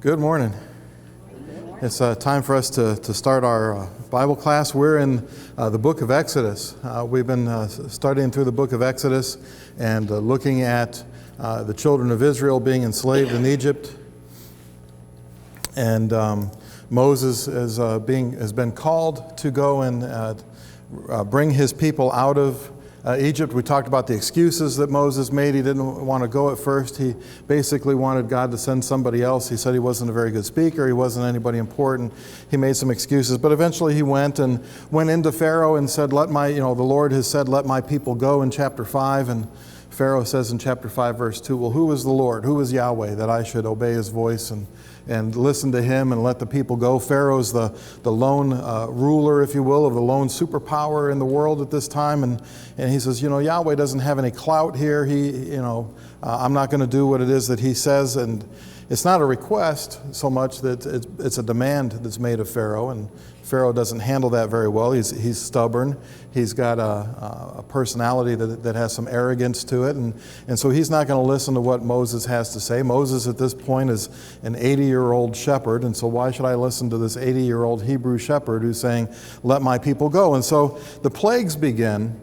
Good morning. It's time for us to start our Bible class. We're in the book of Exodus. We've been studying through the book of Exodus and looking at the children of Israel being enslaved in Egypt. And Moses has been called to go and bring his people out of Egypt. We talked about the excuses that Moses made. He didn't want to go at first. He basically wanted God to send somebody else. He said he wasn't a very good speaker. He wasn't anybody important. He made some excuses. But eventually he went into Pharaoh and said, the Lord has said, let my people go in chapter 5. And Pharaoh says in chapter 5, verse 2, well, who is the Lord? Who is Yahweh that I should obey his voice and listen to him and let the people go? Pharaoh's the lone ruler, if you will, of the lone superpower in the world at this time. And he says, Yahweh doesn't have any clout here. I'm not going to do what it is that he says. And it's not a request so much that it's a demand that's made of Pharaoh. And Pharaoh doesn't handle that very well. He's stubborn. He's got a personality that has some arrogance to it. And so he's not going to listen to what Moses has to say. Moses at this point is an 80-year-old shepherd. And so why should I listen to this 80-year-old Hebrew shepherd who's saying, let my people go? And so the plagues begin.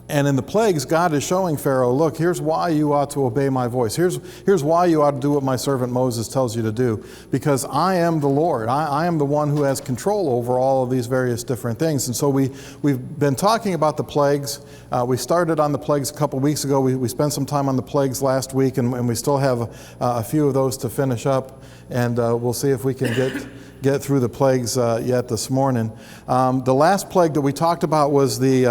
And in the plagues, God is showing Pharaoh, look, here's why you ought to obey my voice. Here's why you ought to do what my servant Moses tells you to do. Because I am the Lord. I am the one who has control over all of these various different things. And so we've been talking about the plagues. We started on the plagues a couple weeks ago. We spent some time on the plagues last week, and we still have a few of those to finish up. And we'll see if we can get through the plagues yet this morning. The last plague that we talked about was the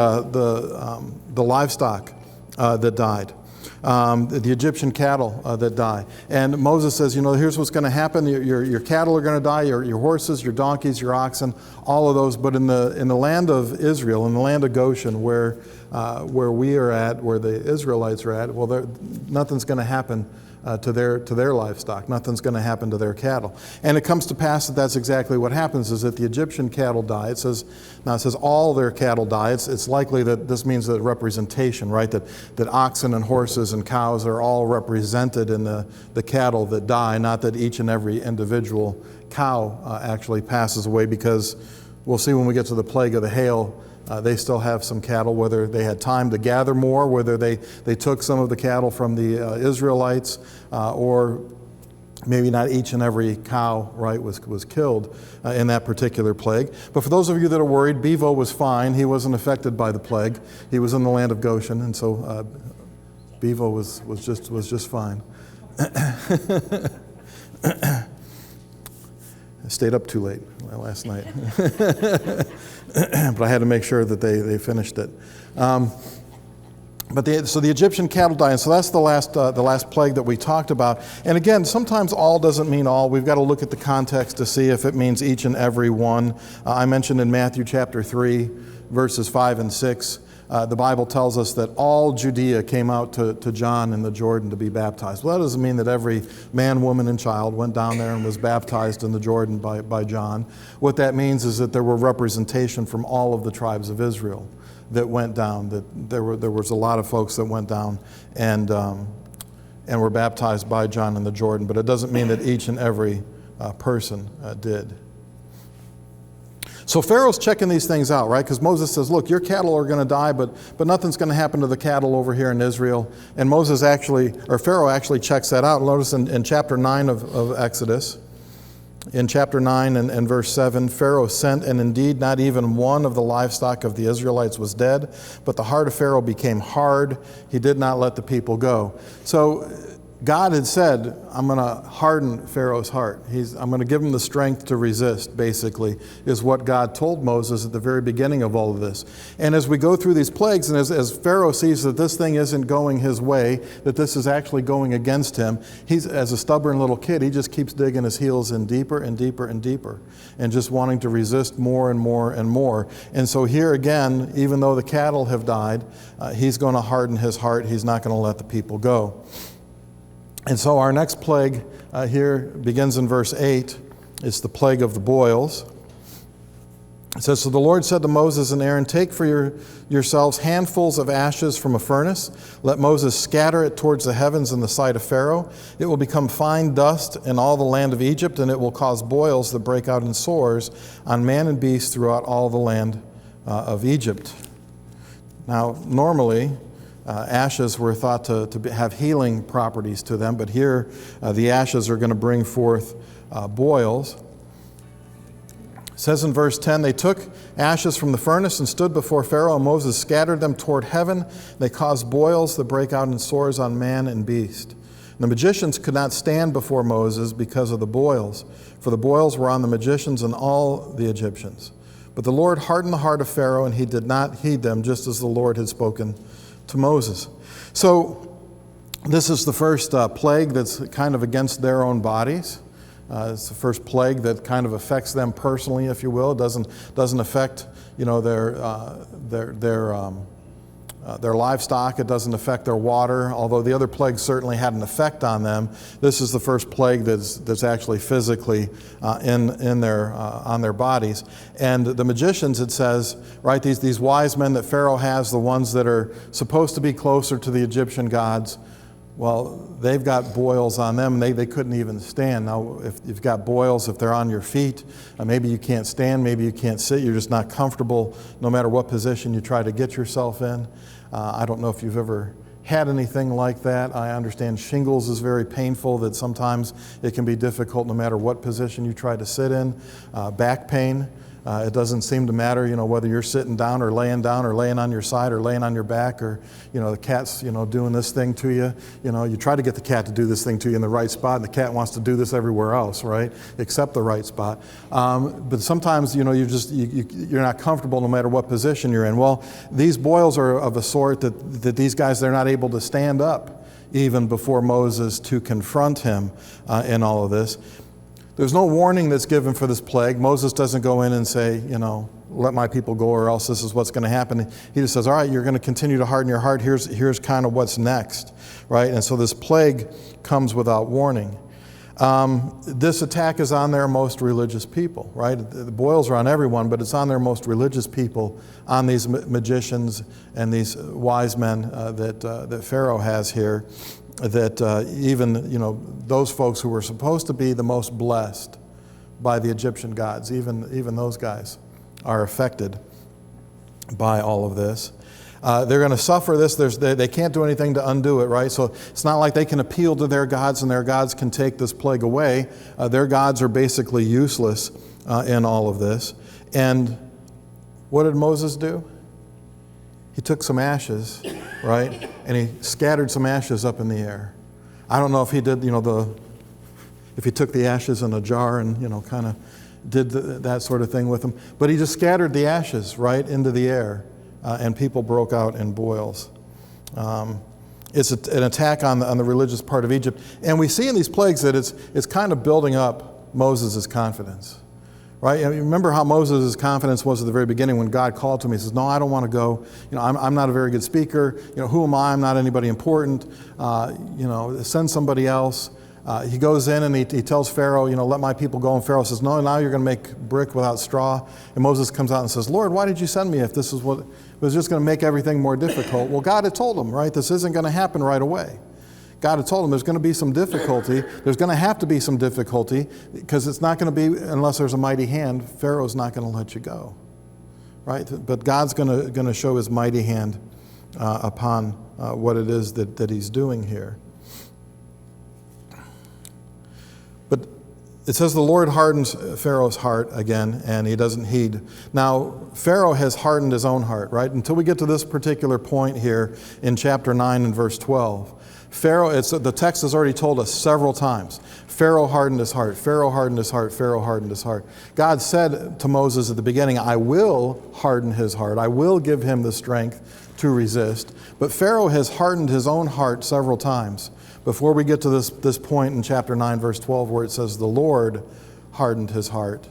livestock that died, the Egyptian cattle that die. And Moses says, here's what's going to happen. Your cattle are going to die, your horses, your donkeys, your oxen, all of those. But in the land of Israel, in the land of Goshen, where we are at, where the Israelites are at, well, nothing's going to happen to their livestock. Nothing's going to happen to their cattle. And it comes to pass that that's exactly what happens, is that the Egyptian cattle die. It says all their cattle die. It's likely that this means that representation, right? That oxen and horses and cows are all represented in the cattle that die, not that each and every individual cow actually passes away, because we'll see when we get to the plague of the hail, they still have some cattle, whether they had time to gather more, whether they took some of the cattle from the Israelites, or maybe not each and every cow, right, was killed in that particular plague. But for those of you that are worried, Bevo was fine. He wasn't affected by the plague. He was in the land of Goshen, and so Bevo was just fine. I stayed up too late last night. But I had to make sure that they finished it. So the Egyptian cattle die, and so that's the last plague that we talked about. And again, sometimes all doesn't mean all. We've got to look at the context to see if it means each and every one. I mentioned in Matthew chapter 3, verses 5 and 6, the Bible tells us that all Judea came out to John in the Jordan to be baptized. Well, that doesn't mean that every man, woman, and child went down there and was baptized in the Jordan by John. What that means is that there were representation from all of the tribes of Israel that went down. That there was a lot of folks that went down and were baptized by John in the Jordan. But it doesn't mean that each and every person did. So Pharaoh's checking these things out, right? Because Moses says, look, your cattle are going to die, but nothing's going to happen to the cattle over here in Israel. And Pharaoh actually checks that out. Notice in chapter 9 of Exodus, in chapter 9 and verse 7, Pharaoh sent, and indeed not even one of the livestock of the Israelites was dead, but the heart of Pharaoh became hard. He did not let the people go. So God had said, I'm going to harden Pharaoh's heart. I'm going to give him the strength to resist, basically, is what God told Moses at the very beginning of all of this. And as we go through these plagues, and as Pharaoh sees that this thing isn't going his way, that this is actually going against him, he's, as a stubborn little kid, he just keeps digging his heels in deeper and deeper and deeper, and just wanting to resist more and more and more. And so here again, even though the cattle have died, he's going to harden his heart. He's not going to let the people go. And so our next plague here begins in verse 8. It's the plague of the boils. It says, "So the Lord said to Moses and Aaron, take for yourselves handfuls of ashes from a furnace. Let Moses scatter it towards the heavens in the sight of Pharaoh. It will become fine dust in all the land of Egypt, and it will cause boils that break out in sores on man and beast throughout all the land of Egypt." Now, normally, ashes were thought to have healing properties to them, but here the ashes are going to bring forth boils. It says in verse 10, "They took ashes from the furnace and stood before Pharaoh, and Moses scattered them toward heaven. They caused boils that break out in sores on man and beast. And the magicians could not stand before Moses because of the boils, for the boils were on the magicians and all the Egyptians. But the Lord hardened the heart of Pharaoh, and he did not heed them, just as the Lord had spoken to Moses." So this is the first plague that's kind of against their own bodies. It's the first plague that kind of affects them personally, if you will. It doesn't affect, their livestock. It doesn't affect their water. Although the other plagues certainly had an effect on them, this is the first plague that's actually physically on their bodies. And the magicians, it says, right, these wise men that Pharaoh has, the ones that are supposed to be closer to the Egyptian gods, well, they've got boils on them, and they couldn't even stand. Now, if you've got boils, if they're on your feet, maybe you can't stand, maybe you can't sit, you're just not comfortable no matter what position you try to get yourself in. I don't know if you've ever had anything like that. I understand shingles is very painful, that sometimes it can be difficult no matter what position you try to sit in. Back pain. It doesn't seem to matter, whether you're sitting down or laying on your side or laying on your back, or, the cat's, doing this thing to you. You try to get the cat to do this thing to you in the right spot, and the cat wants to do this everywhere else, right? Except the right spot. But sometimes, you're not comfortable no matter what position you're in. Well, these boils are of a sort that these guys, they're not able to stand up even before Moses to confront him in all of this. There's no warning that's given for this plague. Moses doesn't go in and say, let my people go, or else this is what's going to happen. He just says, all right, you're going to continue to harden your heart. Here's kind of what's next, right? And so this plague comes without warning. This attack is on their most religious people, right? The boils are on everyone, but it's on their most religious people, on these magicians and these wise men that Pharaoh has here. That even those folks who were supposed to be the most blessed by the Egyptian gods, even those guys are affected by all of this. They're going to suffer this. They can't do anything to undo it, right? So it's not like they can appeal to their gods and their gods can take this plague away. Their gods are basically useless in all of this. And what did Moses do? He took some ashes, right? And he scattered some ashes up in the air. I don't know if he did, if he took the ashes in a jar and, kind of did that sort of thing with them. But he just scattered the ashes right into the air, and people broke out in boils. It's an attack on the religious part of Egypt. And we see in these plagues that it's kind of building up Moses' confidence. Right? Remember how Moses' confidence was at the very beginning when God called to him. He says, no, I don't want to go. I'm not a very good speaker. Who am I? I'm not anybody important. Send somebody else. He goes in and he tells Pharaoh, let my people go. And Pharaoh says, no, now you're going to make brick without straw. And Moses comes out and says, Lord, why did you send me if this is what was just going to make everything more difficult? Well, God had told him, right? This isn't going to happen right away. God had told him there's going to be some difficulty. There's going to have to be some difficulty because it's not going to be, unless there's a mighty hand, Pharaoh's not going to let you go, right? But God's going to show his mighty hand upon what it is that he's doing here. But it says the Lord hardens Pharaoh's heart again, and he doesn't heed. Now, Pharaoh has hardened his own heart, right? Until we get to this particular point here in chapter 9 and verse 12. The text has already told us several times, Pharaoh hardened his heart, Pharaoh hardened his heart, Pharaoh hardened his heart. God said to Moses at the beginning, I will harden his heart. I will give him the strength to resist. But Pharaoh has hardened his own heart several times before we get to this point in chapter 9, verse 12, where it says, the Lord hardened his heart.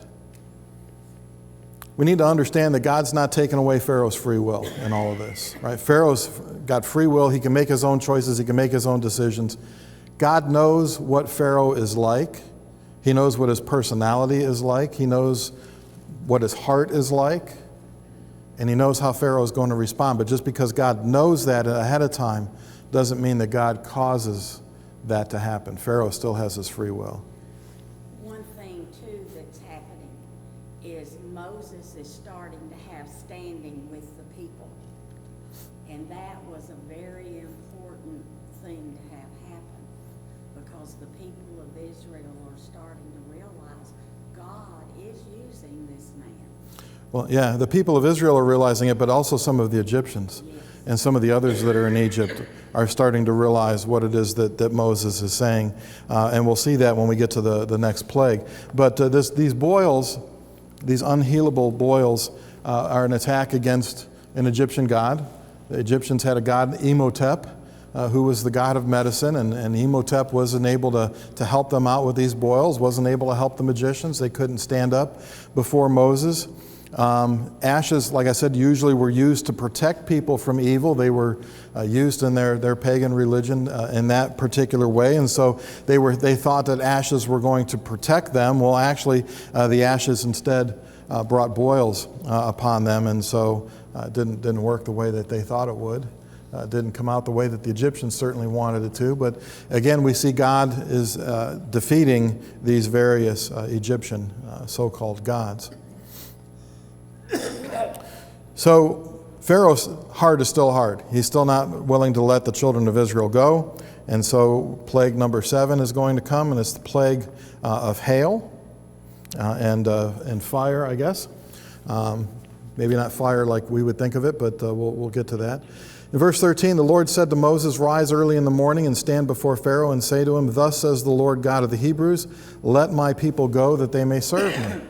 We need to understand that God's not taking away Pharaoh's free will in all of this, right? Pharaoh's got free will. He can make his own choices. He can make his own decisions. God knows what Pharaoh is like. He knows what his personality is like. He knows what his heart is like, and he knows how Pharaoh is going to respond. But just because God knows that ahead of time doesn't mean that God causes that to happen. Pharaoh still has his free will. One thing, too, that's happening is Moses is starting to have standing with the people. And that was a very important thing to have happen, because the people of Israel are starting to realize God is using this man. Well, yeah, the people of Israel are realizing it, but also some of the Egyptians. Yes. And some of the others that are in Egypt are starting to realize what it is that Moses is saying. And we'll see that when we get to the next plague. But these boils, these unhealable boils, are an attack against an Egyptian god. The Egyptians had a god, Imhotep, who was the god of medicine, and Imhotep wasn't able to help them out with these boils, wasn't able to help the magicians. They couldn't stand up before Moses. Ashes, like I said, usually were used to protect people from evil. They were used in their pagan religion in that particular way, and so they thought that ashes were going to protect them. Well, actually, the ashes instead brought boils upon them, and so it didn't work the way that they thought it would. Didn't come out the way that the Egyptians certainly wanted it to. But again, we see God is defeating these various Egyptian so-called gods. So Pharaoh's heart is still hard. He's still not willing to let the children of Israel go. And so plague number 7 is going to come, and it's the plague of hail and fire, I guess. Maybe not fire like we would think of it, but we'll get to that. In verse 13, the Lord said to Moses, "Rise early in the morning and stand before Pharaoh and say to him, 'Thus says the Lord God of the Hebrews, let my people go that they may serve me.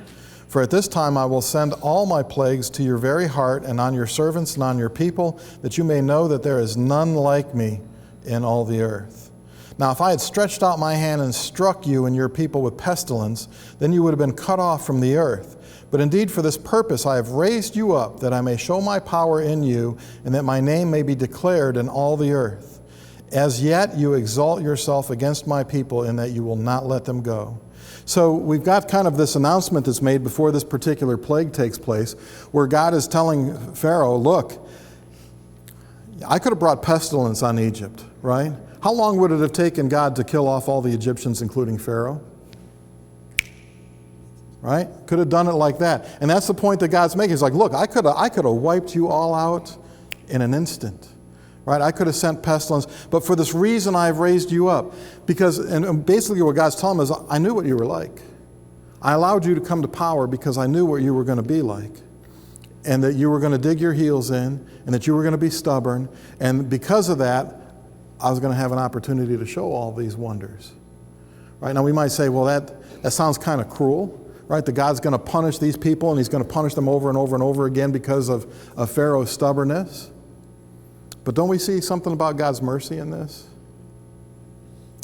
For at this time I will send all my plagues to your very heart and on your servants and on your people, that you may know that there is none like me in all the earth. Now if I had stretched out my hand and struck you and your people with pestilence, then you would have been cut off from the earth. But indeed for this purpose I have raised you up, that I may show my power in you, and that my name may be declared in all the earth. As yet you exalt yourself against my people in that you will not let them go.'" So we've got kind of this announcement that's made before this particular plague takes place, where God is telling Pharaoh, look, I could have brought pestilence on Egypt, right? How long would it have taken God to kill off all the Egyptians, including Pharaoh? Right? Could have done it like that. And that's the point that God's making. He's like, look, I could have wiped you all out in an instant. Right? I could have sent pestilence, but for this reason I've raised you up. Because, and basically what God's telling him is, I knew what you were like. I allowed you to come to power because I knew what you were going to be like. And that you were going to dig your heels in, and that you were going to be stubborn. And because of that, I was going to have an opportunity to show all these wonders. Right? Now we might say, well, that sounds kind of cruel. Right? That God's going to punish these people, and he's going to punish them over and over and over again because of Pharaoh's stubbornness. But don't we see something about God's mercy in this?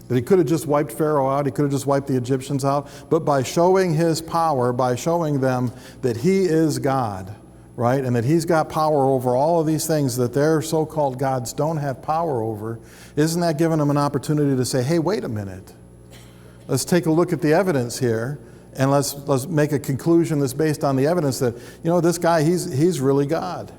That he could have just wiped Pharaoh out, he could have just wiped the Egyptians out, but by showing his power, by showing them that he is God, right, and that he's got power over all of these things that their so-called gods don't have power over, isn't that giving them an opportunity to say, hey, wait a minute, let's take a look at the evidence here, and let's make a conclusion that's based on the evidence that, you know, this guy, he's really God.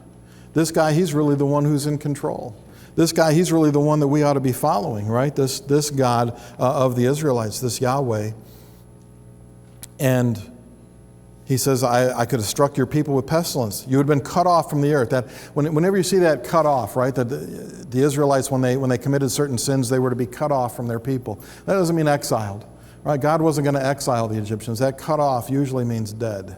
This guy, he's really the one who's in control. This guy, he's really the one that we ought to be following, right? This God of the Israelites, this Yahweh. And he says, I could have struck your people with pestilence. You would have been cut off from the earth. That whenever you see that cut off, right? That the Israelites, when they committed certain sins, they were to be cut off from their people. That doesn't mean exiled, right? God wasn't going to exile the Egyptians. That cut off usually means dead,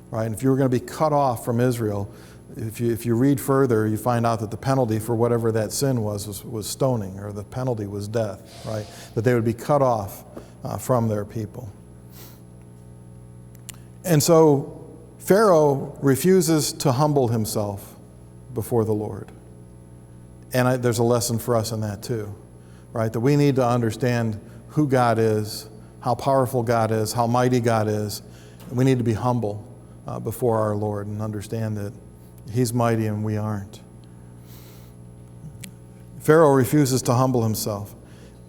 right? And if you were going to be cut off from Israel, if you read further, you find out that the penalty for whatever that sin was stoning, or the penalty was death, right? That they would be cut off from their people. And so Pharaoh refuses to humble himself before the Lord. And there's a lesson for us in that too, right? That we need to understand who God is, how powerful God is, how mighty God is. And we need to be humble before our Lord and understand that he's mighty and we aren't. Pharaoh refuses to humble himself.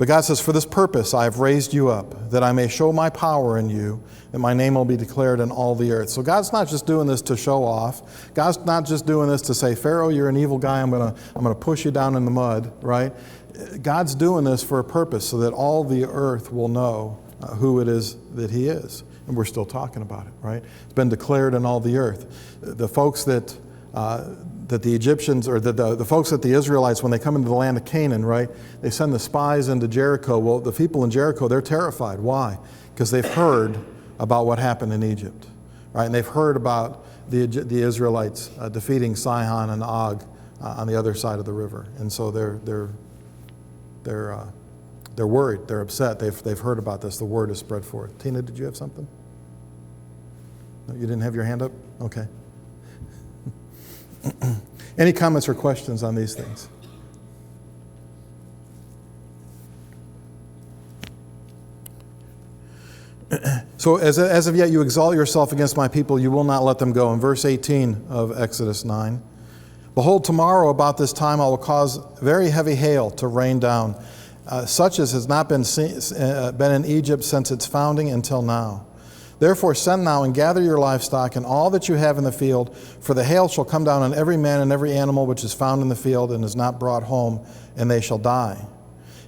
But God says, for this purpose I have raised you up, that I may show my power in you, that my name will be declared in all the earth. So God's not just doing this to show off. God's not just doing this to say, Pharaoh, you're an evil guy. I'm gonna push you down in the mud, right? God's doing this for a purpose so that all the earth will know who it is that he is. And we're still talking about it, right? It's been declared in all the earth. The folks that the Egyptians, or the folks that the Israelites, when they come into the land of Canaan, right, they send the spies into Jericho. Well, the people in Jericho, they're terrified. Why? Because they've heard about what happened in Egypt, right? And they've heard about the Israelites defeating Sihon and Og on the other side of the river, and so they're worried. They're upset. They've heard about this. The word is spread forth. Tina, did you have something? No, you didn't have your hand up? Okay. Any comments or questions on these things? So as of yet you exalt yourself against my people, you will not let them go. In verse 18 of Exodus 9, behold, tomorrow about this time I will cause very heavy hail to rain down, such as has not been in Egypt since its founding until now. Therefore send now and gather your livestock and all that you have in the field, for the hail shall come down on every man and every animal which is found in the field and is not brought home, and they shall die.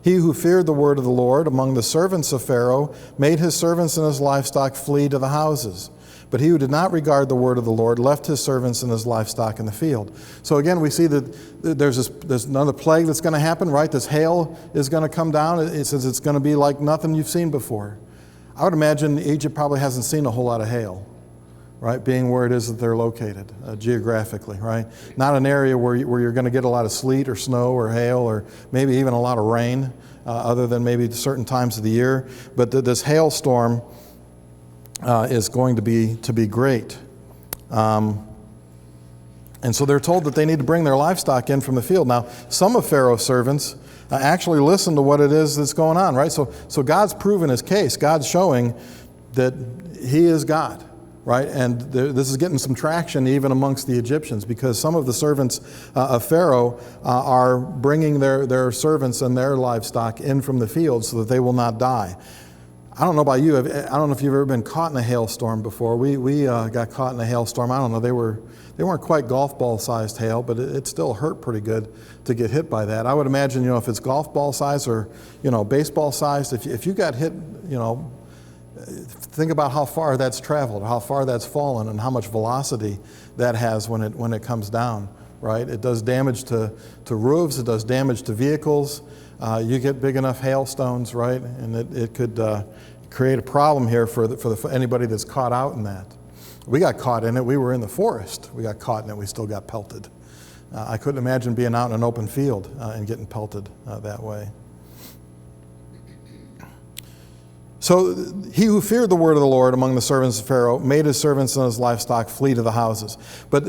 He who feared the word of the Lord among the servants of Pharaoh made his servants and his livestock flee to the houses. But he who did not regard the word of the Lord left his servants and his livestock in the field. So again, we see that there's another plague that's going to happen, right? This hail is going to come down. It says it's going to be like nothing you've seen before. I would imagine Egypt probably hasn't seen a whole lot of hail, right? Being where it is that they're located geographically, right? Not an area where you're going to get a lot of sleet or snow or hail or maybe even a lot of rain, other than maybe certain times of the year. But this hailstorm is going to be great. And so they're told that they need to bring their livestock in from the field. Now, some of Pharaoh's servants actually listen to what it is that's going on, right? So God's proven his case. God's showing that he is God, right? And this is getting some traction even amongst the Egyptians, because some of the servants of Pharaoh are bringing their servants and their livestock in from the field so that they will not die. I don't know about you. I don't know if you've ever been caught in a hailstorm before. We got caught in a hailstorm. I don't know. They weren't quite golf ball sized hail, but it still hurt pretty good to get hit by that. I would imagine, if it's golf ball size or, baseball sized, if you got hit, think about how far that's traveled, how far that's fallen, and how much velocity that has when it comes down, right? It does damage to roofs. It does damage to vehicles. You get big enough hailstones, right? And it could create a problem here for anybody that's caught out in that. We got caught in it. We were in the forest. We got caught in it. We still got pelted. I couldn't imagine being out in an open field and getting pelted that way. So he who feared the word of the Lord among the servants of Pharaoh made his servants and his livestock flee to the houses. But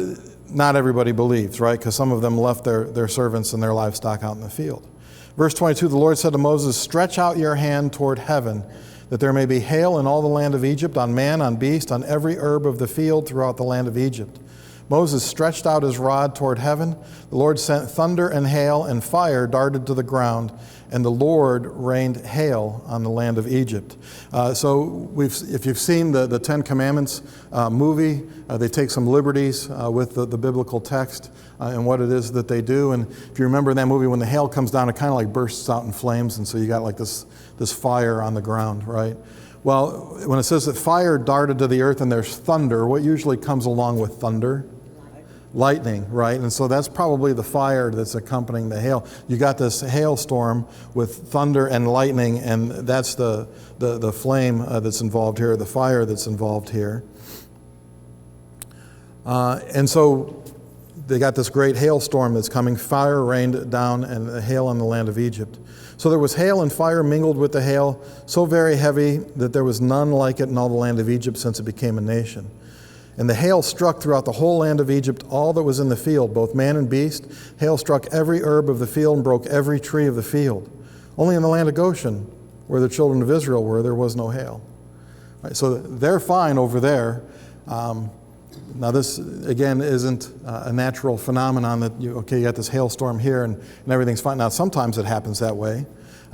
not everybody believes, right? Because some of them left their servants and their livestock out in the field. Verse 22, the Lord said to Moses, stretch out your hand toward heaven, that there may be hail in all the land of Egypt, on man, on beast, on every herb of the field throughout the land of Egypt. Moses stretched out his rod toward heaven. The Lord sent thunder and hail, and fire darted to the ground, and the Lord rained hail on the land of Egypt. So if you've seen the Ten Commandments movie, they take some liberties with the biblical text and what it is that they do. And if you remember in that movie, when the hail comes down, it kind of like bursts out in flames, and so you got like this fire on the ground, right? Well, when it says that fire darted to the earth and there's thunder, what usually comes along with thunder? Lightning, right? And so that's probably the fire that's accompanying the hail. You got this hailstorm with thunder and lightning, and that's the flame that's involved here, the fire that's involved here. And so they got this great hailstorm that's coming. Fire rained down and hail on the land of Egypt. So there was hail and fire mingled with the hail, so very heavy that there was none like it in all the land of Egypt since it became a nation. And the hail struck throughout the whole land of Egypt all that was in the field, both man and beast. Hail struck every herb of the field and broke every tree of the field. Only in the land of Goshen, where the children of Israel were, there was no hail. Right, so they're fine over there. Now this, again, isn't a natural phenomenon that you got this hailstorm here and everything's fine. Now sometimes it happens that way.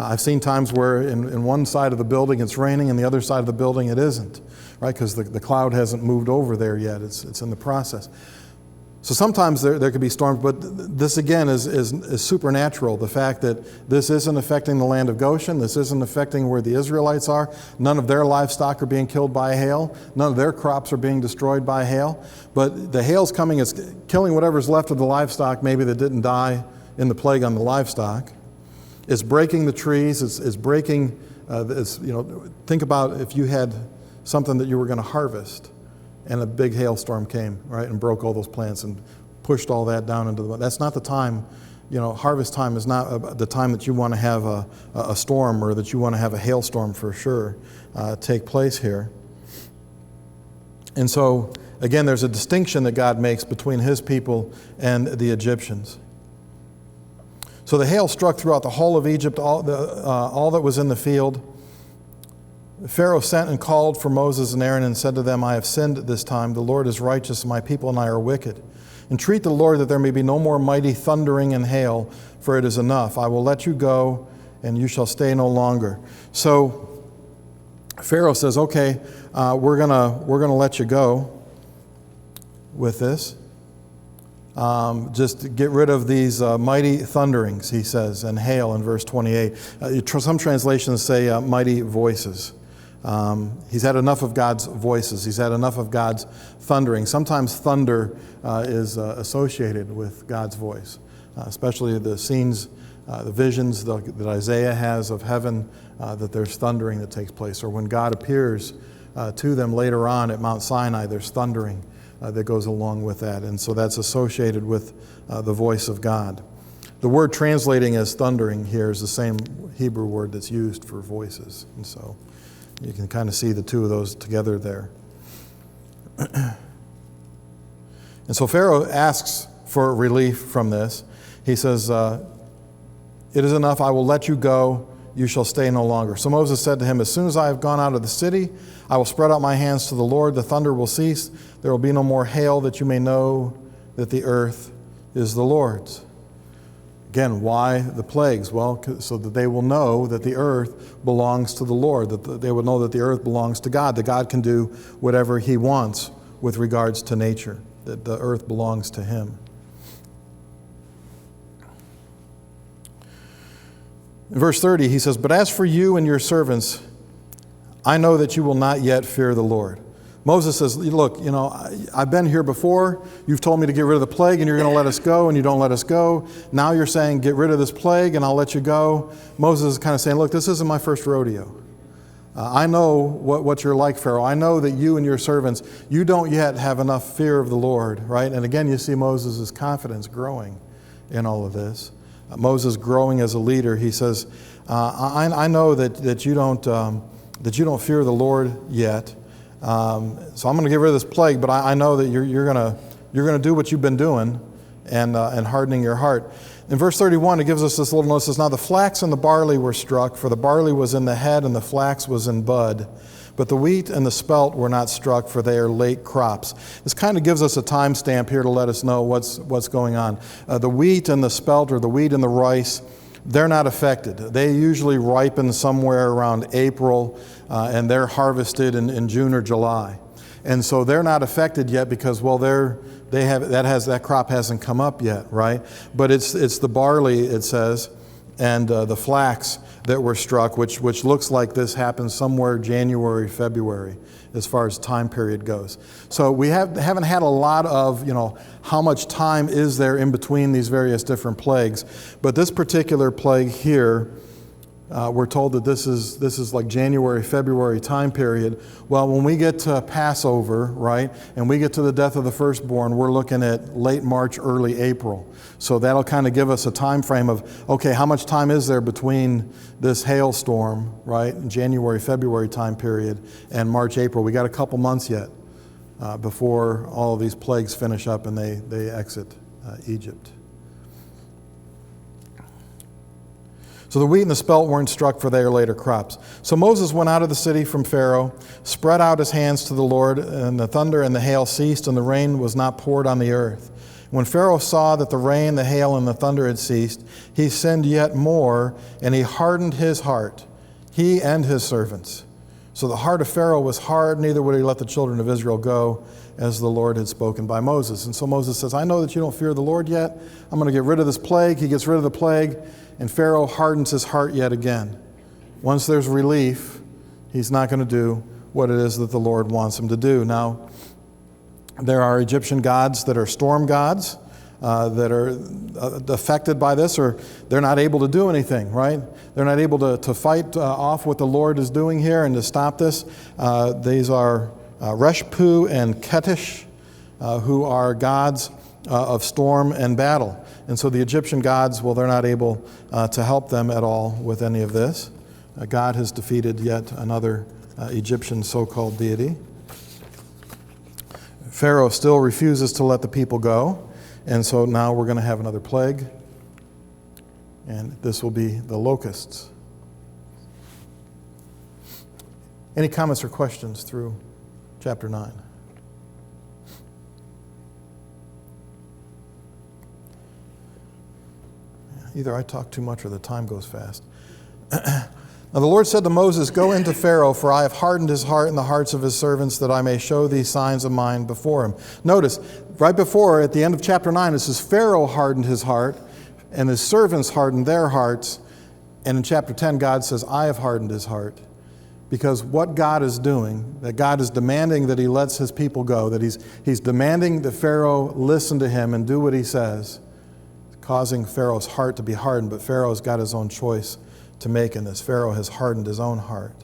I've seen times where in one side of the building it's raining and the other side of the building it isn't, right? Because the cloud hasn't moved over there yet. It's in the process. So sometimes there could be storms, but this again is supernatural. The fact that this isn't affecting the land of Goshen, this isn't affecting where the Israelites are. None of their livestock are being killed by hail. None of their crops are being destroyed by hail. But the hail's coming, it's killing whatever's left of the livestock, maybe that didn't die in the plague on the livestock. It's breaking the trees. It's breaking. Think about if you had something that you were going to harvest, and a big hailstorm came, right, and broke all those plants and pushed all that down into the. That's not the time. Harvest time is not the time that you want to have a storm, or that you want to have a hailstorm for sure take place here. And so again, there's a distinction that God makes between His people and the Egyptians. So the hail struck throughout the whole of Egypt, all that was in the field. Pharaoh sent and called for Moses and Aaron and said to them, I have sinned this time. The Lord is righteous, and my people and I are wicked. Entreat the Lord that there may be no more mighty thundering and hail, for it is enough. I will let you go, and you shall stay no longer. So Pharaoh says, okay, we're gonna let you go with this. Just get rid of these mighty thunderings, he says, and hail in verse 28. Some translations say mighty voices. He's had enough of God's voices. He's had enough of God's thundering. Sometimes thunder is associated with God's voice, especially the scenes, the visions that Isaiah has of heaven, that there's thundering that takes place. Or when God appears to them later on at Mount Sinai, there's thundering that goes along with that. And so that's associated with the voice of God. The word translating as thundering here is the same Hebrew word that's used for voices. And so you can kind of see the two of those together there. And so Pharaoh asks for relief from this. He says, it is enough, I will let you go, you shall stay no longer. So Moses said to him, as soon as I have gone out of the city, I will spread out my hands to the Lord, the thunder will cease, there will be no more hail, that you may know that the earth is the Lord's. Again, why the plagues? Well, so that they will know that the earth belongs to the Lord, that they would know that the earth belongs to God, that God can do whatever He wants with regards to nature, that the earth belongs to Him. In verse 30, he says, but as for you and your servants, I know that you will not yet fear the Lord. Moses says, look, I've been here before. You've told me to get rid of the plague and you're going to let us go, and you don't let us go. Now you're saying get rid of this plague and I'll let you go. Moses is kind of saying, look, this isn't my first rodeo. I know what you're like, Pharaoh. I know that you and your servants, you don't yet have enough fear of the Lord, right? And again, you see Moses' confidence growing in all of this. Moses growing as a leader. He says, I know that you don't fear the Lord yet. So I'm going to get rid of this plague, but I know that you're going to do what you've been doing and hardening your heart. In verse 31, it gives us this little note. It says, now the flax and the barley were struck, for the barley was in the head and the flax was in bud. But the wheat and the spelt were not struck, for they are late crops. This kind of gives us a time stamp here to let us know what's going on. The wheat and the spelt, or the wheat and the rice, they're not affected. They usually ripen somewhere around April, and they're harvested in June or July. And so they're not affected yet because, well, that crop hasn't come up yet, right? But it's the barley, it says, and the flax that were struck, which looks like this happens somewhere January, February, as far as time period goes. So we haven't had a lot of, how much time is there in between these various different plagues. But this particular plague here, we're told that this is like January, February time period. Well, when we get to Passover, right, and we get to the death of the firstborn, we're looking at late March, early April. So that'll kind of give us a time frame of, okay, how much time is there between this hailstorm, right, January, February time period, and March, April? We got a couple months yet before all of these plagues finish up and they exit Egypt. So the wheat and the spelt weren't struck, for they are later crops. So Moses went out of the city from Pharaoh, spread out his hands to the Lord, and the thunder and the hail ceased, and the rain was not poured on the earth. When Pharaoh saw that the rain, the hail, and the thunder had ceased, he sinned yet more, and he hardened his heart, he and his servants. So the heart of Pharaoh was hard, neither would he let the children of Israel go, as the Lord had spoken by Moses. And so Moses says, I know that you don't fear the Lord yet. I'm going to get rid of this plague. He gets rid of the plague, and Pharaoh hardens his heart yet again. Once there's relief, he's not going to do what it is that the Lord wants him to do. Now, there are Egyptian gods that are storm gods that are affected by this, or they're not able to do anything, right? They're not able to fight off what the Lord is doing here and to stop this. These are Reshpu and Ketesh, who are gods of storm and battle. And so the Egyptian gods, well, they're not able to help them at all with any of this. God has defeated yet another Egyptian so-called deity. Pharaoh still refuses to let the people go, and so now we're going to have another plague, and this will be the locusts. Any comments or questions through chapter 9? Either I talk too much or the time goes fast. Now the Lord said to Moses, Go into Pharaoh, for I have hardened his heart and the hearts of his servants, that I may show these signs of mine before him. Notice, right before, at the end of chapter 9, it says Pharaoh hardened his heart, and his servants hardened their hearts. And in chapter 10, God says, I have hardened his heart. Because what God is doing, that God is demanding that he lets his people go, that he's demanding that Pharaoh listen to him and do what he says, causing Pharaoh's heart to be hardened, but Pharaoh's got his own choice to make in this. Pharaoh has hardened his own heart.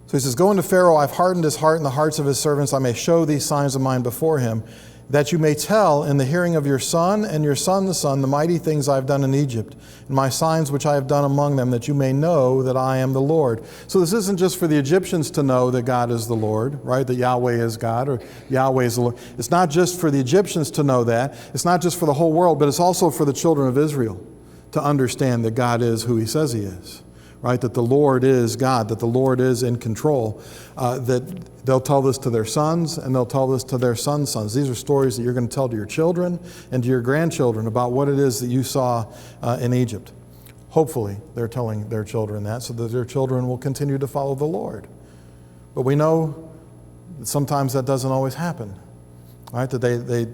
So he says, Go into Pharaoh, I've hardened his heart and the hearts of his servants, I may show these signs of mine before him, that you may tell in the hearing of your son and your son's son the mighty things I have done in Egypt, and my signs which I have done among them, that you may know that I am the Lord. So this isn't just for the Egyptians to know that God is the Lord, right? That Yahweh is God, or Yahweh is the Lord. It's not just for the Egyptians to know that. It's not just for the whole world, but it's also for the children of Israel to understand that God is who he says he is, right? That the Lord is God, that the Lord is in control, that they'll tell this to their sons and they'll tell this to their sons' sons. These are stories that you're going to tell to your children and to your grandchildren about what it is that you saw in Egypt. Hopefully they're telling their children that so that their children will continue to follow the Lord. But we know that sometimes that doesn't always happen, right? That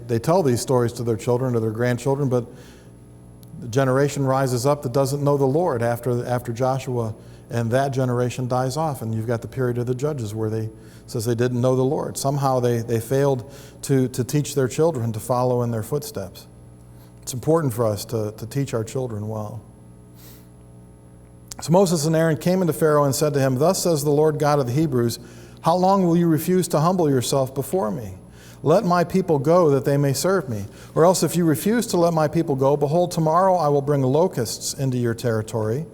they tell these stories to their children or their grandchildren, but the generation rises up that doesn't know the Lord after Joshua, and that generation dies off. And you've got the period of the judges where they says they didn't know the Lord. Somehow they failed to teach their children to follow in their footsteps. It's important for us to teach our children well. So Moses and Aaron came into Pharaoh and said to him, Thus says the Lord God of the Hebrews, How long will you refuse to humble yourself before me? Let my people go that they may serve me. Or else if you refuse to let my people go, behold, tomorrow I will bring locusts into your territory.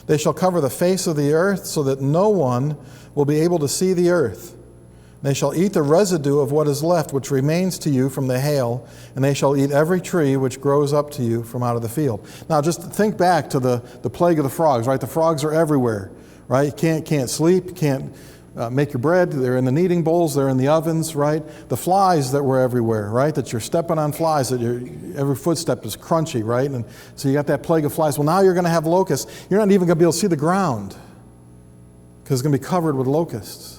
They shall cover the face of the earth so that no one will be able to see the earth. They shall eat the residue of what is left, which remains to you from the hail, and they shall eat every tree which grows up to you from out of the field. Now just think back to the plague of the frogs, right? The frogs are everywhere, right? You can't sleep, can't make your bread. They're in the kneading bowls. They're in the ovens, right? The flies that were everywhere, right? That you're stepping on flies. That every footstep is crunchy, right? And so you got that plague of flies. Well, now you're going to have locusts. You're not even going to be able to see the ground because it's going to be covered with locusts.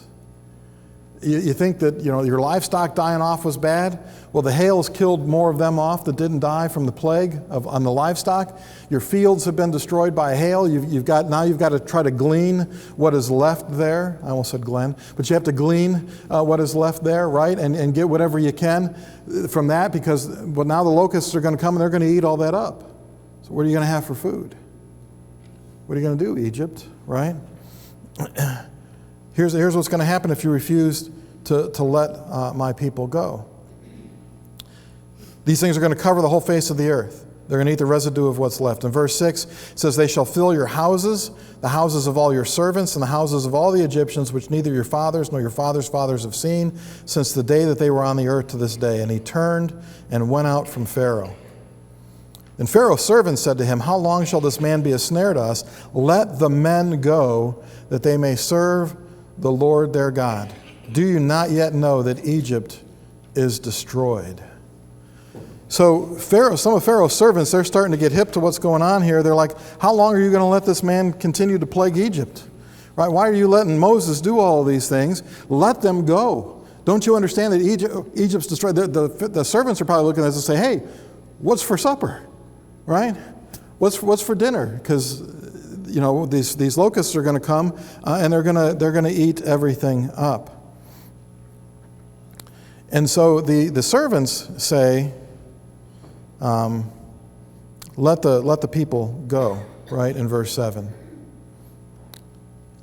You think that your livestock dying off was bad? Well, the hail's killed more of them off that didn't die from the plague on the livestock. Your fields have been destroyed by hail. You've got to try to glean what is left there. I almost said Glenn, but you have to glean what is left there, right? And get whatever you can from that, because now the locusts are going to come and they're going to eat all that up. So what are you going to have for food? What are you going to do, Egypt, right? Here's what's going to happen if you refuse to let my people go. These things are going to cover the whole face of the earth. They're going to eat the residue of what's left. In verse 6, it says, They shall fill your houses, the houses of all your servants, and the houses of all the Egyptians, which neither your fathers nor your fathers' fathers have seen, since the day that they were on the earth to this day. And he turned and went out from Pharaoh. And Pharaoh's servants said to him, How long shall this man be a snare to us? Let the men go, that they may serve the Lord their God. Do you not yet know that Egypt is destroyed? So Pharaoh, some of Pharaoh's servants, they're starting to get hip to what's going on here. They're like, how long are you going to let this man continue to plague Egypt? Right? Why are you letting Moses do all of these things? Let them go. Don't you understand that Egypt's destroyed? The servants are probably looking at this and say, hey, what's for supper? Right? What's for dinner? Because these locusts are going to come and they're going to eat everything up. And so the servants say, let the people go, right, in verse 7.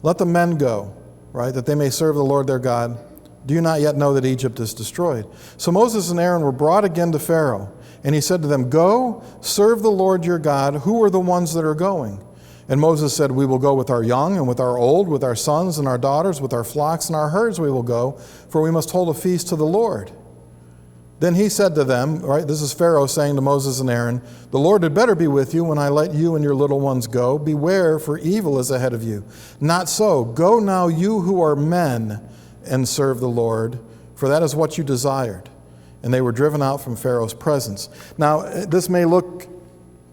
Let the men go, right, that they may serve the Lord their God. Do you not yet know that Egypt is destroyed? So Moses and Aaron were brought again to Pharaoh, and he said to them, go, serve the Lord your God. Who are the ones that are going? And Moses said, we will go with our young and with our old, with our sons and our daughters, with our flocks and our herds we will go, for we must hold a feast to the Lord. Then he said to them, right, this is Pharaoh saying to Moses and Aaron, the Lord had better be with you when I let you and your little ones go. Beware, for evil is ahead of you. Not so. Go now, you who are men, and serve the Lord, for that is what you desired. And they were driven out from Pharaoh's presence. Now, this may look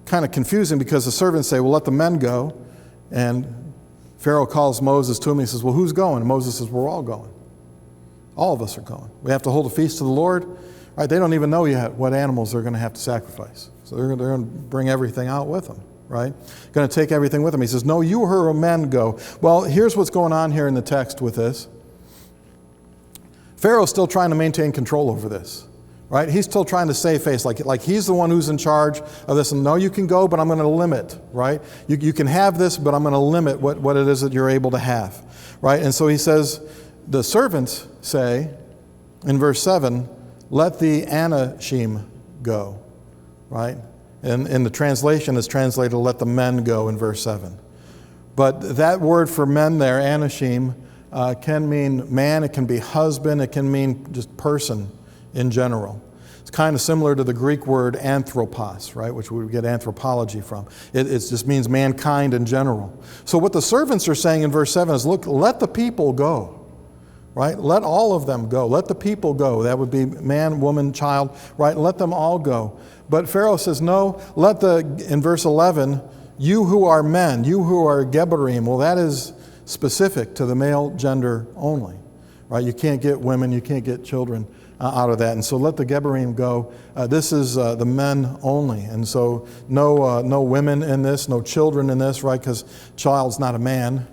kind of confusing because the servants say, well, let the men go. And Pharaoh calls Moses to him. He says, well, who's going? And Moses says, we're all going. All of us are going. We have to hold a feast to the Lord. Right, they don't even know yet what animals they're going to have to sacrifice. So they're going to bring everything out with them, right? Going to take everything with them. He says, no, you who are men go. Well, here's what's going on here in the text with this. Pharaoh's still trying to maintain control over this, right? He's still trying to save face, like he's the one who's in charge of this. And no, you can go, but I'm going to limit, right? You can have this, but I'm going to limit what it is that you're able to have, right? And so he says, the servants say, in verse 7, let the Anashim go, right? And in the translation is translated, let the men go in verse 7. But that word for men there, Anashim, can mean man, it can be husband, it can mean just person in general. It's kind of similar to the Greek word anthropos, right, which we get anthropology from. It just means mankind in general. So what the servants are saying in verse 7 is, look, let the people go. Right? Let all of them go. Let the people go. That would be man, woman, child, right? Let them all go. But Pharaoh says, no, in verse 11, you who are men, you who are Gebarim, well, that is specific to the male gender only, right? You can't get women, you can't get children out of that. And so let the Gebarim go. This is the men only. And so no women in this, no children in this, right? Because child's not a man.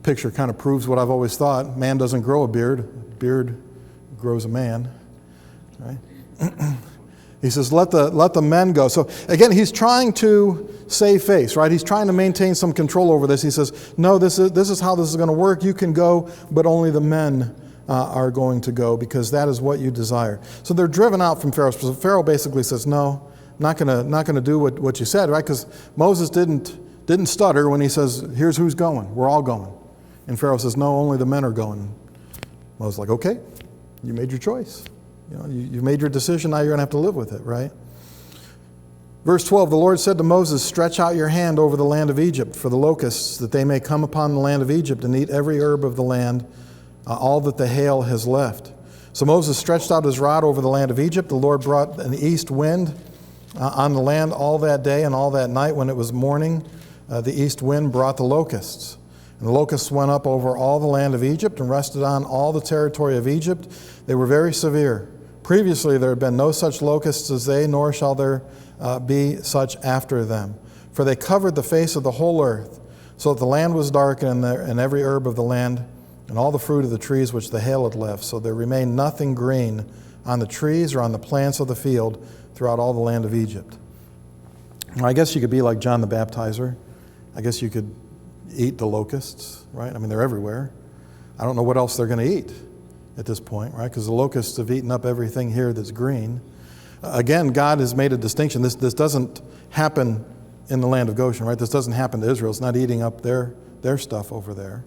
Picture kind of proves what I've always thought. Man doesn't grow a beard. Beard grows a man. Right? He says, let the men go. So again, he's trying to save face, right? He's trying to maintain some control over this. He says, no, this is how this is going to work. You can go, but only the men are going to go because that is what you desire. So they're driven out from Pharaoh. So Pharaoh basically says, no, not going to do what you said, right? Because Moses didn't stutter when he says, here's who's going. We're all going. And Pharaoh says, no, only the men are going. Moses is like, okay, you made your choice. You made your decision, now you're going to have to live with it, right? Verse 12, the Lord said to Moses, stretch out your hand over the land of Egypt for the locusts, that they may come upon the land of Egypt and eat every herb of the land, all that the hail has left. So Moses stretched out his rod over the land of Egypt. The Lord brought an east wind on the land all that day and all that night. When it was morning, the east wind brought the locusts. And the locusts went up over all the land of Egypt and rested on all the territory of Egypt. They were very severe. Previously there had been no such locusts as they, nor shall there be such after them. For they covered the face of the whole earth, so that the land was darkened, and every herb of the land, and all the fruit of the trees which the hail had left. So there remained nothing green on the trees or on the plants of the field throughout all the land of Egypt. Well, I guess you could be like John the Baptizer. I guess you could eat the locusts, right? I mean, they're everywhere. I don't know what else they're going to eat at this point, right? Because the locusts have eaten up everything here that's green. Again, God has made a distinction. This doesn't happen in the land of Goshen, right? This doesn't happen to Israel. It's not eating up their stuff over there.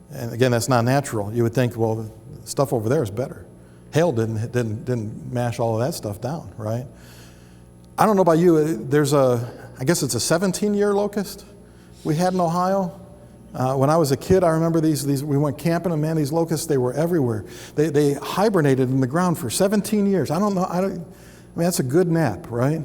And again, that's not natural. You would think, well, the stuff over there is better. Hail didn't mash all of that stuff down, right? I don't know about you. I guess it's a 17-year locust we had in Ohio. When I was a kid, I remember these. We went camping, and man, these locusts, they were everywhere. They hibernated in the ground for 17 years. I mean, that's a good nap, right?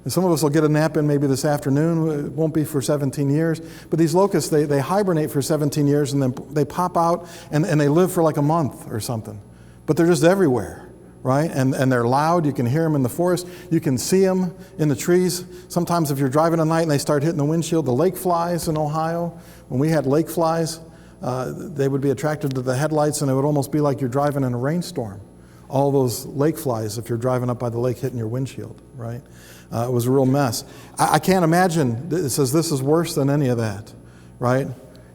And some of us will get a nap in maybe this afternoon. It won't be for 17 years. But these locusts, they hibernate for 17 years, and then they pop out, and they live for like a month or something. But they're just everywhere. Right? And they're loud. You can hear them in the forest. You can see them in the trees. Sometimes if you're driving at night and they start hitting the windshield, the lake flies in Ohio, when we had lake flies, they would be attracted to the headlights, and it would almost be like you're driving in a rainstorm. All those lake flies, if you're driving up by the lake, hitting your windshield, right? It was a real mess. I can't imagine, it says this is worse than any of that, right?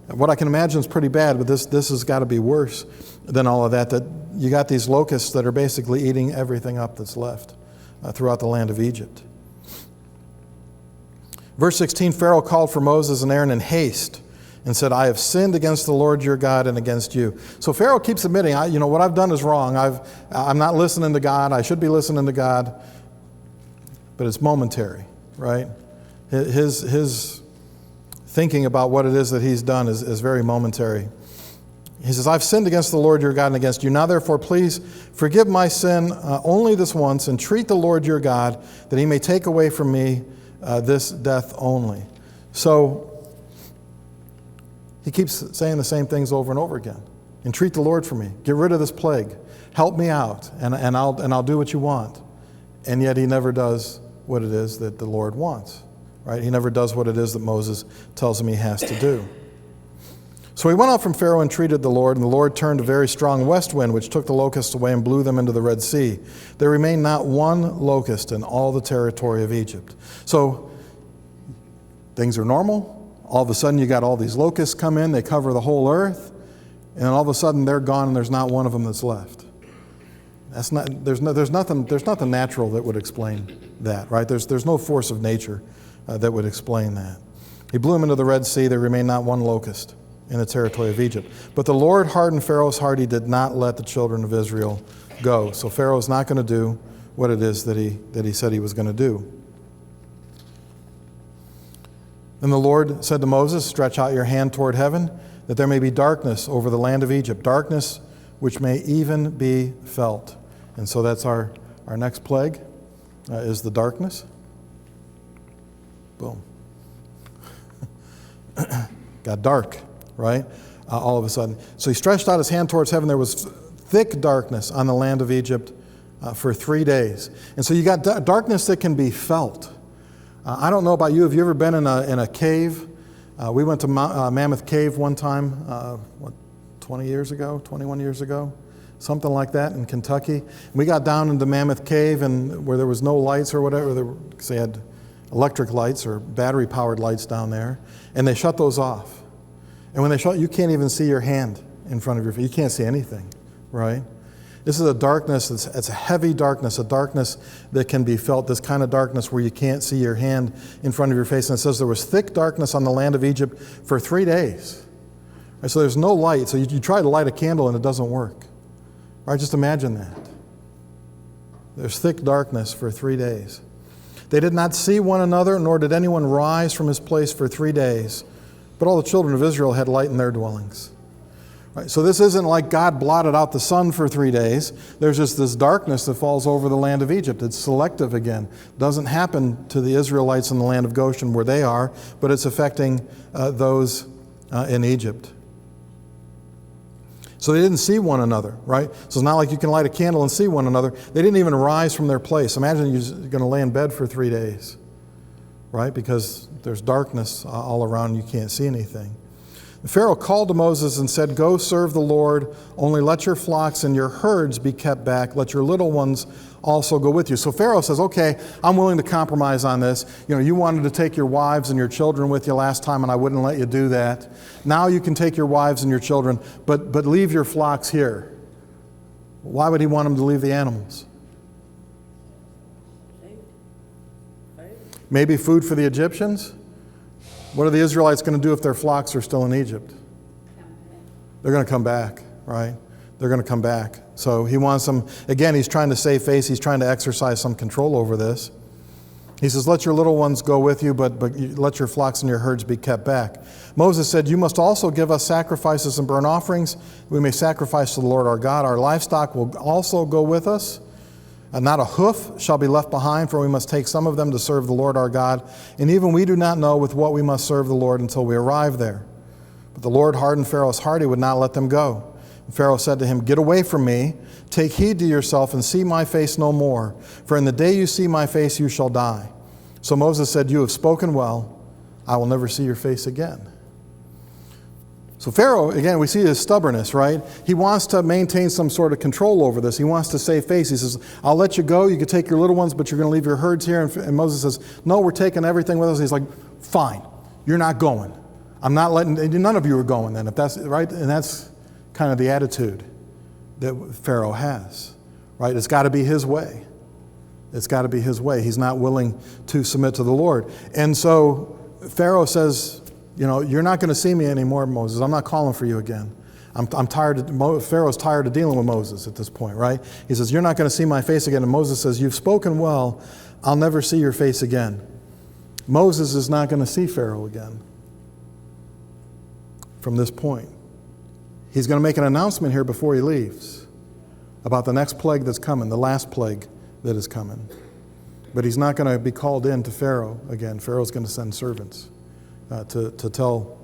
What I can imagine is pretty bad, but this has got to be worse than all of that, that you got these locusts that are basically eating everything up that's left throughout the land of Egypt. Verse 16, Pharaoh called for Moses and Aaron in haste and said, I have sinned against the Lord your God and against you. So Pharaoh keeps admitting, what I've done is wrong. I'm not listening to God. I should be listening to God. But it's momentary, right? His thinking about what it is that he's done is very momentary. He says, I've sinned against the Lord your God and against you. Now therefore, please forgive my sin only this once, and treat the Lord your God, that he may take away from me this death only. So he keeps saying the same things over and over again. Entreat the Lord for me. Get rid of this plague. Help me out, and I'll do what you want. And yet he never does what it is that the Lord wants. Right? He never does what it is that Moses tells him he has to do. So he went out from Pharaoh and entreated the Lord, and the Lord turned a very strong west wind, which took the locusts away and blew them into the Red Sea. There remained not one locust in all the territory of Egypt. So things are normal. All of a sudden you got all these locusts come in, they cover the whole earth, and then all of a sudden they're gone and there's not one of them that's left. There's nothing natural that would explain that, right? There's no force of nature that would explain that. He blew them into the Red Sea. There remained not one locust in the territory of Egypt. But the Lord hardened Pharaoh's heart. He did not let the children of Israel go. So Pharaoh's not going to do what it is that he said he was going to do. Then the Lord said to Moses, stretch out your hand toward heaven, that there may be darkness over the land of Egypt, darkness which may even be felt. And so that's our next plague, is the darkness. Boom. Got dark, right? All of a sudden. So he stretched out his hand towards heaven. There was thick darkness on the land of Egypt for 3 days. And so you got darkness that can be felt. I don't know about you. Have you ever been in a cave? We went to Mammoth Cave one time, 21 years ago? Something like that in Kentucky. We got down into Mammoth Cave, and where there was no lights or whatever, because they had electric lights or battery-powered lights down there, and they shut those off. And when they shut, you can't even see your hand in front of your face. You can't see anything, right? This is a darkness, it's a heavy darkness, a darkness that can be felt, this kind of darkness where you can't see your hand in front of your face. And it says there was thick darkness on the land of Egypt for 3 days. Right, so there's no light. So you try to light a candle and it doesn't work. Right, just imagine that. There's thick darkness for 3 days. They did not see one another, nor did anyone rise from his place for 3 days. But all the children of Israel had light in their dwellings. Right, so this isn't like God blotted out the sun for 3 days. There's just this darkness that falls over the land of Egypt. It's selective again. Doesn't happen to the Israelites in the land of Goshen where they are, but it's affecting those in Egypt. So they didn't see one another, right? So it's not like you can light a candle and see one another. They didn't even rise from their place. Imagine you're going to lay in bed for 3 days, right? Because there's darkness all around. You can't see anything. Pharaoh called to Moses and said, go serve the Lord, only let your flocks and your herds be kept back. Let your little ones also go with you. So Pharaoh says, okay, I'm willing to compromise on this. You wanted to take your wives and your children with you last time, and I wouldn't let you do that. Now you can take your wives and your children, but leave your flocks here. Why would he want them to leave the animals? Maybe food for the Egyptians? What are the Israelites going to do if their flocks are still in Egypt? They're going to come back, right? They're going to come back. So he wants them, again, he's trying to save face. He's trying to exercise some control over this. He says, let your little ones go with you, but let your flocks and your herds be kept back. Moses said, you must also give us sacrifices and burnt offerings. We may sacrifice to the Lord our God. Our livestock will also go with us. And not a hoof shall be left behind, for we must take some of them to serve the Lord our God. And even we do not know with what we must serve the Lord until we arrive there. But the Lord hardened Pharaoh's heart. He would not let them go. And Pharaoh said to him, get away from me. Take heed to yourself and see my face no more. For in the day you see my face, you shall die. So Moses said, you have spoken well. I will never see your face again. So Pharaoh, again, we see his stubbornness, right? He wants to maintain some sort of control over this. He wants to save face. He says, I'll let you go. You can take your little ones, but you're going to leave your herds here. And Moses says, no, we're taking everything with us. He's like, fine, you're not going. I'm not letting, none of you are going then, if that's right. And that's kind of the attitude that Pharaoh has, right? It's got to be his way. It's got to be his way. He's not willing to submit to the Lord. And so Pharaoh says, you know, you're not going to see me anymore, Moses. I'm not calling for you again. I'm tired. Pharaoh's tired of dealing with Moses at this point, right? He says, you're not going to see my face again. And Moses says, you've spoken well. I'll never see your face again. Moses is not going to see Pharaoh again from this point. He's going to make an announcement here before he leaves about the next plague that's coming, the last plague that is coming. But he's not going to be called in to Pharaoh again. Pharaoh's going to send servants to tell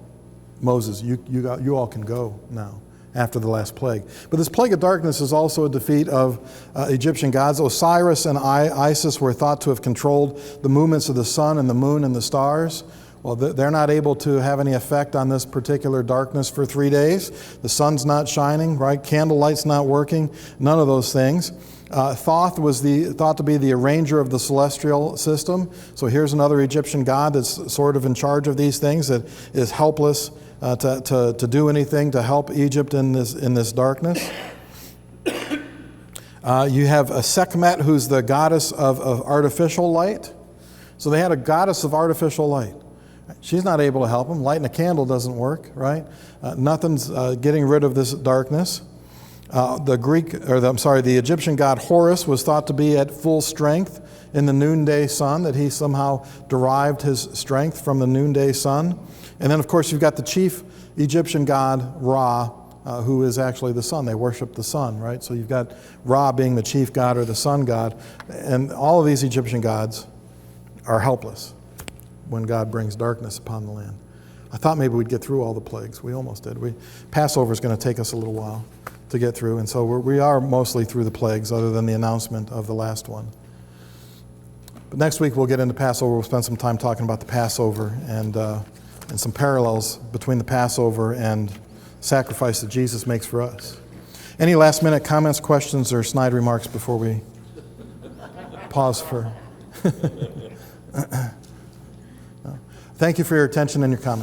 Moses, you all can go now after the last plague. But this plague of darkness is also a defeat of Egyptian gods. Osiris and Isis were thought to have controlled the movements of the sun and the moon and the stars. Well, they're not able to have any effect on this particular darkness for 3 days. The sun's not shining, right? Candlelight's not working. None of those things. Thoth was thought to be the arranger of the celestial system. So here's another Egyptian god that's sort of in charge of these things, that is helpless to do anything to help Egypt in this darkness. You have a Sekhmet, who's the goddess of artificial light. So they had a goddess of artificial light. She's not able to help them. Lighting a candle doesn't work, right? Nothing's getting rid of this darkness. The Egyptian god Horus was thought to be at full strength in the noonday sun, that he somehow derived his strength from the noonday sun. And then, of course, you've got the chief Egyptian god Ra, who is actually the sun. They worship the sun, right? So you've got Ra being the chief god or the sun god. And all of these Egyptian gods are helpless when God brings darkness upon the land. I thought maybe we'd get through all the plagues. We almost did. Passover is going to take us a little while to get through, and so we are mostly through the plagues, other than the announcement of the last one. But next week we'll get into Passover. We'll spend some time talking about the Passover and some parallels between the Passover and sacrifice that Jesus makes for us. Any last-minute comments, questions, or snide remarks before we pause for... Thank you for your attention and your comments.